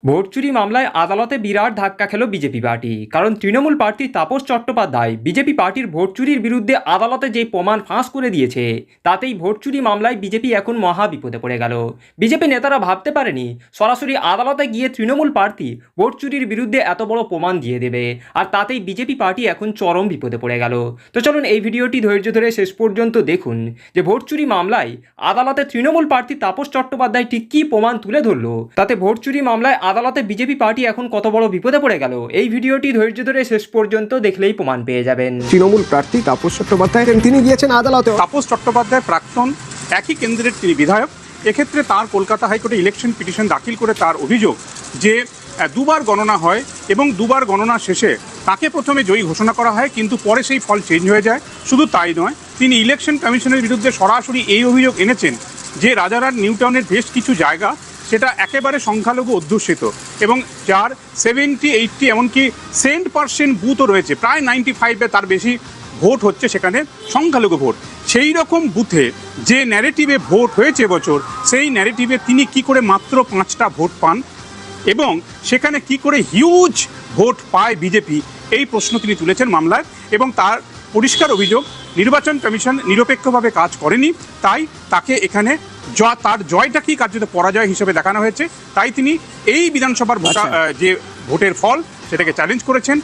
Vote চুরি মামলায় আদালতে বিরাট ধাক্কা খেল বিজেপি পার্টি। কারণ তৃণমূল প্রার্থী তাপস চট্টোপাধ্যায় বিজেপি পার্টির ভোট চুরির বিরুদ্ধে আদালতে যে প্রমাণ ফাঁস করে দিয়েছে, তাতেই ভোট চুরি মামলায় বিজেপি এখন মহা বিপদে পড়ে গেল। বিজেপি নেতারা ভাবতে পারেনি সরাসরি আদালতে গিয়ে তৃণমূল প্রার্থী ভোট চুরির বিরুদ্ধে এত বড় প্রমাণ দিয়ে দেবে, আর তাতেই বিজেপি পার্টি এখন চরম বিপদে পড়ে গেল। তো চলুন এই ভিডিওটি ধৈর্য ধরে শেষ পর্যন্ত দেখুন যে ভোট চুরি মামলায় আদালতে তৃণমূল প্রার্থী তাপস চট্টোপাধ্যায় ঠিক কী প্রমাণ তুলে ধরলো, তাতে ভোট চুরি মামলায় আদালতে বিজেপি পার্টি এখন কত বড় বিপদে পড়ে গেল। এই ভিডিওটি ধৈর্য ধরে শেষ পর্যন্ত দেখলেই প্রমাণ পেয়ে যাবেন। তৃণমূল প্রার্থী তাপস চট্টোপাধ্যায় তিনি গিয়েছেন আদালতে। তাপস চট্টোপাধ্যায় প্রাক্তন, একই কেন্দ্রের তিনি বিধায়ক। এক্ষেত্রে তার কলকাতা হাইকোর্টে ইলেকশন পিটিশন দাখিল করে তার অভিযোগ যে দুবার গণনা হয় এবং দুবার গণনা শেষে তাকে প্রথমে জয়ী ঘোষণা করা হয়, কিন্তু পরে সেই ফল চেঞ্জ হয়ে যায়। শুধু তাই নয়, তিনি ইলেকশন কমিশনের বিরুদ্ধে সরাসরি এই অভিযোগ এনেছেন যে রাজারহাট নিউটাউনের বেশ কিছু জায়গা সেটা একেবারে সংখ্যালঘু অধ্যুষিত এবং যার 70-80 এমনকি % বুথও রয়েছে, প্রায় 95 তার বেশি ভোট হচ্ছে সেখানে সংখ্যালঘু ভোট। সেই রকম বুথে যে ন্যারেটিভে ভোট হয়েছে বছর, সেই ন্যারেটিভে তিনি কি করে মাত্র 5টা ভোট পান এবং সেখানে কি করে হিউজ ভোট পায় বিজেপি, এই প্রশ্ন তিনি তুলেছেন মামলায়। এবং তার পরিষ্কার অভিযোগ নির্বাচন কমিশন নিরপেক্ষভাবে কাজ করেনি, তাই তাকে এখানে তার জয়টাকেই কার্যত পরাজয় হিসেবে দেখানো হয়েছে। তাই তিনি এই বিধানসভার যে ভোটের ফল সেটাকে চ্যালেঞ্জ করেছেন।